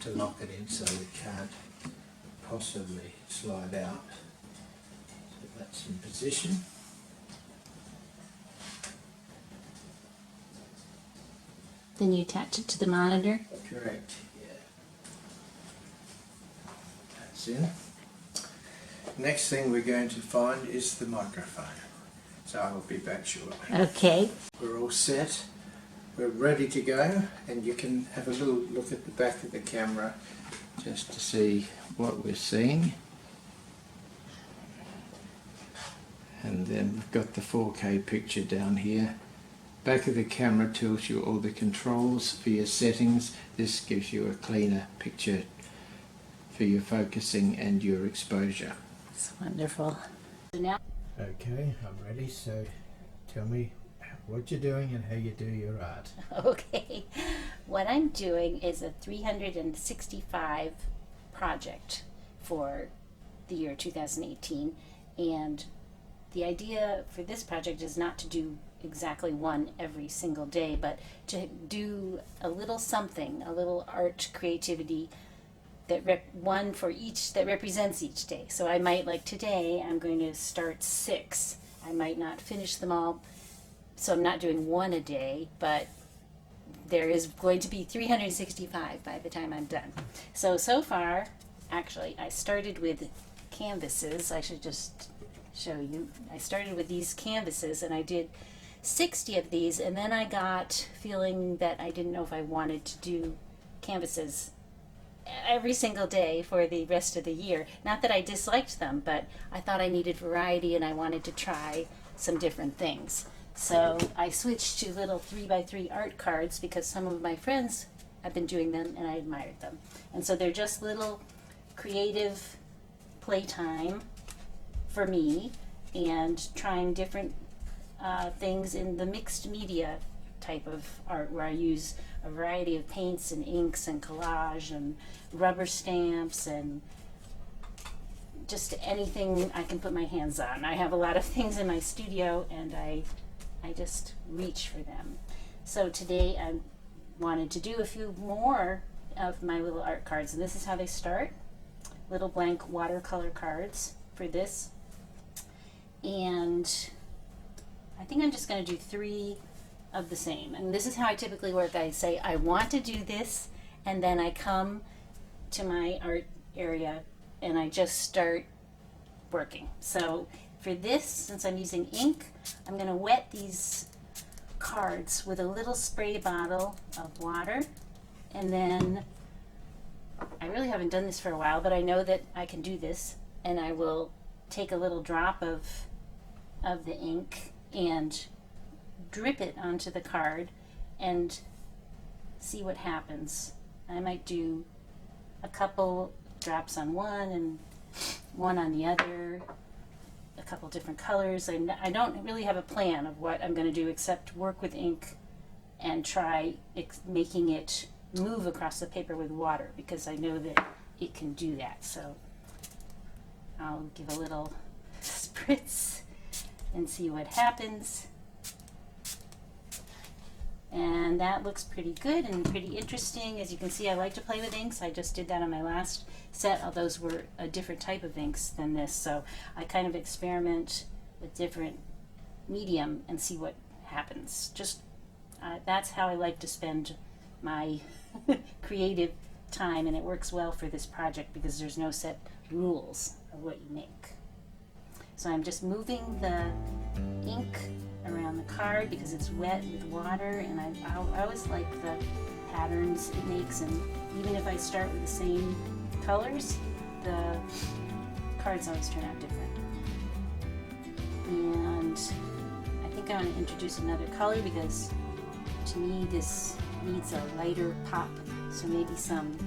to lock it in so it can't possibly slide out. So that's in position. Then you attach it to the monitor? Correct, yeah. That's in. Next thing we're going to find is the microphone. So I will be back shortly. Okay. We're all set. We're ready to go, and you can have a little look at the back of the camera just to see what we're seeing. And then we've got the 4K picture down here. Back of the camera tells you all the controls for your settings. This gives you a cleaner picture for your focusing and your exposure. It's wonderful. So now, Okay, I'm ready, so tell me what you're doing and how you do your art. okay, what I'm doing is a 365 project for the year 2018, and the idea for this project is not to do exactly one every single day, but to do a little something, a little art creativity that one for each that represents each day. So I might, like today, I'm going to start 6. I might not finish them all, so I'm not doing one a day, but there is going to be 365 by the time I'm done. So far, actually, I started with canvases. I should just show you. I started with these canvases, and I did 60 of these, and then I got feeling that I didn't know if I wanted to do canvases every single day for the rest of the year. Not that I disliked them, but I thought I needed variety and I wanted to try some different things. So I switched to little 3x3 art cards because some of my friends have been doing them and I admired them. And so they're just little creative playtime for me and trying different things in the mixed media type of art where I use a variety of paints and inks and collage and rubber stamps and just anything I can put my hands on. I have a lot of things in my studio and I just reach for them. So today I wanted to do a few more of my little art cards, and this is how they start. Little blank watercolor cards for this. And I think I'm just going to do 3 of the same. And this is how I typically work. I say, I want to do this, and then I come to my art area and I just start working. So for this, since I'm using ink, I'm going to wet these cards with a little spray bottle of water. And then, I really haven't done this for a while, but I know that I can do this. And I will take a little drop of the ink and drip it onto the card and see what happens. I might do a couple drops on one and one on the other, a couple different colors. I don't really have a plan of what I'm going to do except work with ink and try making it move across the paper with water because I know that it can do that. So I'll give a little spritz and see what happens. And that looks pretty good and pretty interesting. As you can see, I like to play with inks. I just did that on my last set. All those were a different type of inks than this. So I kind of experiment with different medium and see what happens. Just that's how I like to spend my creative time, and it works well for this project because there's no set rules of what you make. So I'm just moving the ink around the card because it's wet with water, and I always like the patterns it makes, and even if I start with the same colors, the cards always turn out different. And I think I want to introduce another color because to me this needs a lighter pop, so maybe some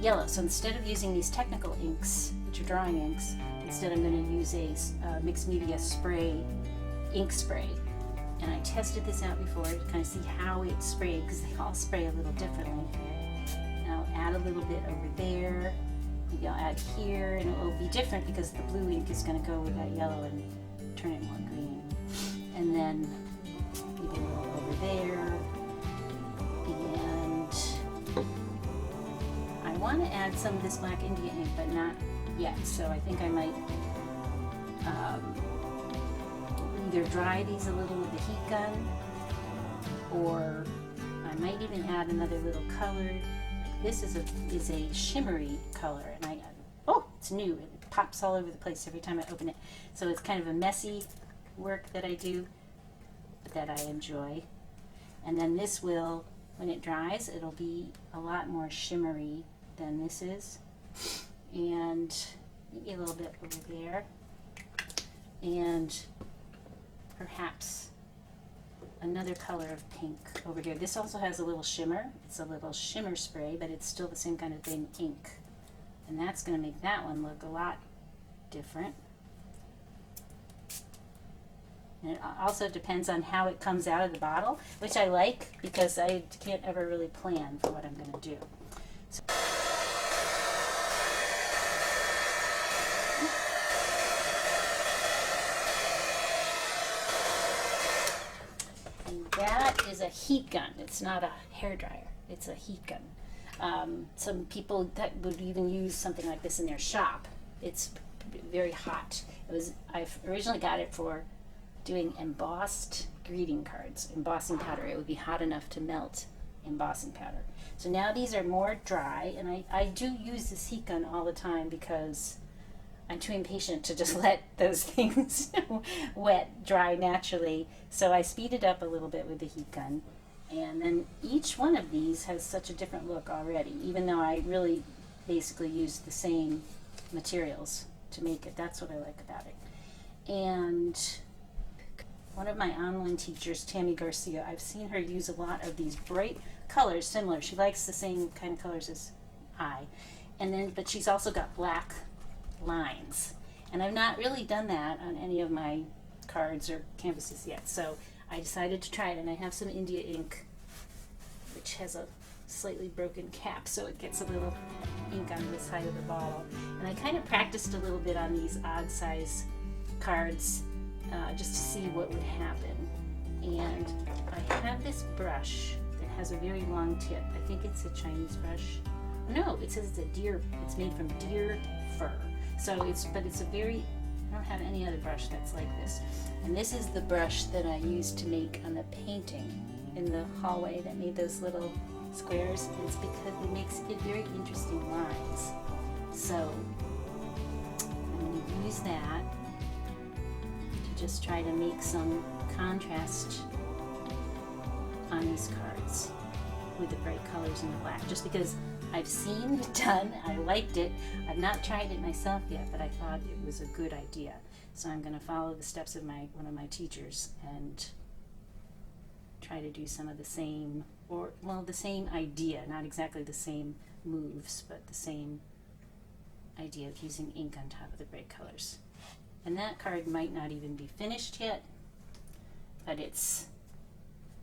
yellow. So instead of using these technical inks, which are drawing inks, instead I'm going to use a mixed media spray, ink spray. And I tested this out before to kind of see how it sprayed because they all spray a little differently. And I'll add a little bit over there. Maybe I'll add here, and it will be different because the blue ink is going to go with that yellow and turn it more green. And then maybe a little over there. And I want to add some of this black India ink, but not yet. So I think I might either dry these a little with the heat gun, or I might even add another little color. This is a shimmery color, and oh, it's new. It pops all over the place every time I open it. So it's kind of a messy work that I do, but that I enjoy. And then this will, when it dries, it'll be a lot more shimmery than this is. And maybe a little bit over there. And perhaps another color of pink over here. This also has a little shimmer. It's a little shimmer spray, but it's still the same kind of thing, ink. And that's going to make that one look a lot different. And it also depends on how it comes out of the bottle, which I like because I can't ever really plan for what I'm going to do. So that is a heat gun. It's not a hair dryer. It's a heat gun. Some people that would even use something like this in their shop. It's very hot. I originally got it for doing embossed greeting cards, embossing powder. It would be hot enough to melt embossing powder. So now these are more dry, and I do use this heat gun all the time because I'm too impatient to just let those things wet, dry naturally. So I speed it up a little bit with the heat gun. And then each one of these has such a different look already, even though I really basically use the same materials to make it. That's what I like about it. And one of my online teachers, Tammy Garcia, I've seen her use a lot of these bright colors, similar. She likes the same kind of colors as I. But she's also got black lines. And I've not really done that on any of my cards or canvases yet. So I decided to try it, and I have some India ink, which has a slightly broken cap, so it gets a little ink on the side of the bottle. And I kind of practiced a little bit on these odd size cards just to see what would happen. And I have this brush that has a very long tip. I think it's a Chinese brush. No, it says it's made from deer fur. So it's a very, I don't have any other brush that's like this. And this is the brush that I used to make on the painting in the hallway that made those little squares. It's because it makes it very interesting lines. So I'm going to use that to just try to make some contrast on these cards with the bright colors and the black. Just because I've seen it done, I liked it. I've not tried it myself yet, but I thought it was a good idea. So I'm going to follow the steps of one of my teachers and try to do some of the same, the same idea, not exactly the same moves, but the same idea of using ink on top of the bright colors. And that card might not even be finished yet, but it's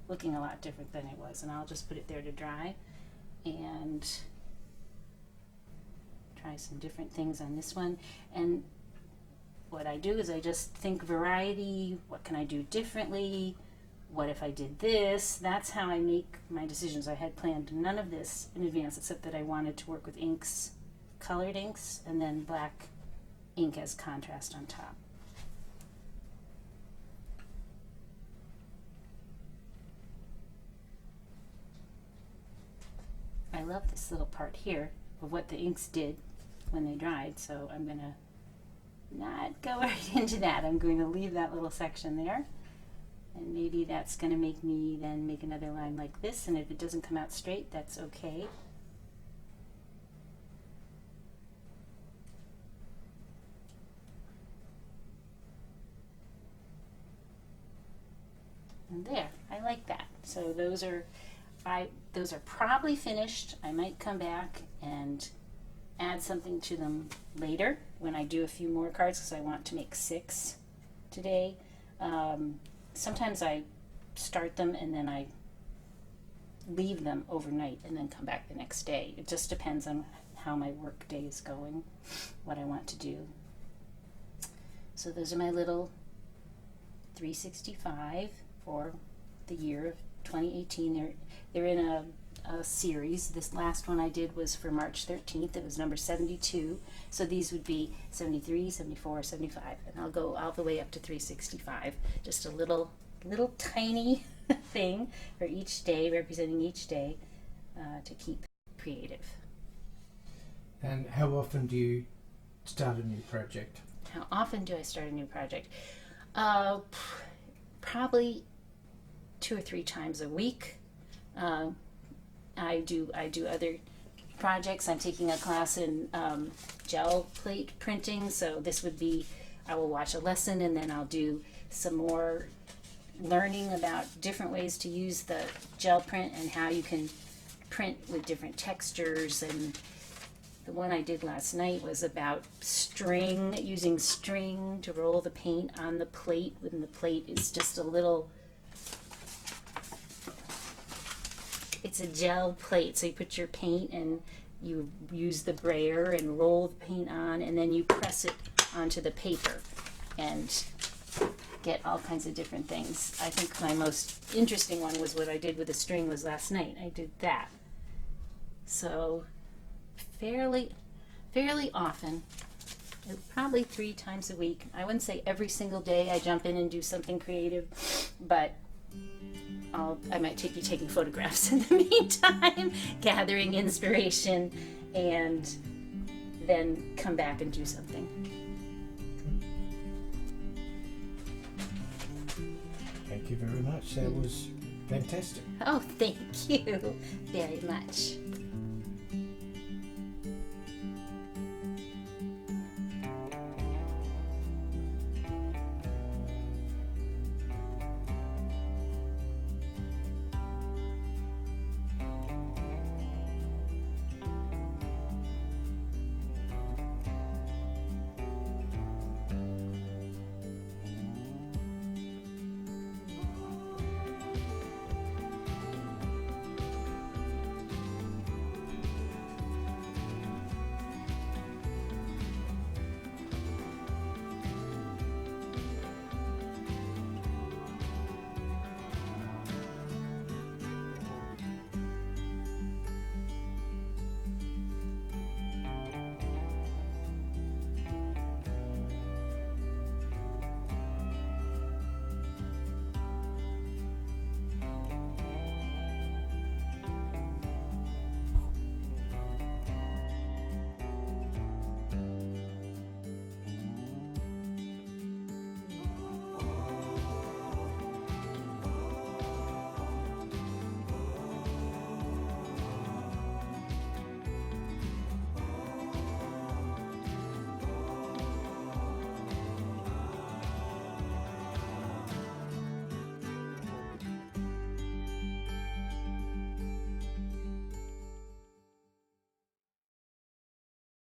looking a lot different than it was. And I'll just put it there to dry and try some different things on this one. And what I do is I just think variety. What can I do differently? What if I did this? That's how I make my decisions. I had planned none of this in advance, except that I wanted to work with inks, colored inks, and then black ink as contrast on top. I love this little part here of what the inks did when they dried, so I'm going to not go right into that. I'm going to leave that little section there, and maybe that's going to make me then make another line like this, and if it doesn't come out straight, that's okay. And there, I like that. So those are probably finished. I might come back and add something to them later when I do a few more cards, because I want to make 6 today. Sometimes I start them and then I leave them overnight and then come back the next day. It just depends on how my work day is going, what I want to do. So those are my little 365 for the year of 2018. They're in a a series. This last one I did was for March 13th. It was number 72. So these would be 73, 74, 75, and I'll go all the way up to 365. Just a little tiny thing for each day, representing each day, to keep creative. And how often do you start a new project? How often do I start a new project? Probably 2 or 3 times a week. I do other projects. I'm taking a class in gel plate printing, so this would be, I will watch a lesson and then I'll do some more learning about different ways to use the gel print and how you can print with different textures. And the one I did last night was about string, using string to roll the paint on the plate when the plate is just a little, it's a gel plate, so you put your paint and you use the brayer and roll the paint on, and then you press it onto the paper and get all kinds of different things. I think my most interesting one was what I did with the string was last night. I did that. So fairly often, probably 3 times a week. I wouldn't say every single day I jump in and do something creative, but I might be taking photographs in the meantime, gathering inspiration, and then come back and do something. Thank you very much. That was fantastic. Oh, thank you very much.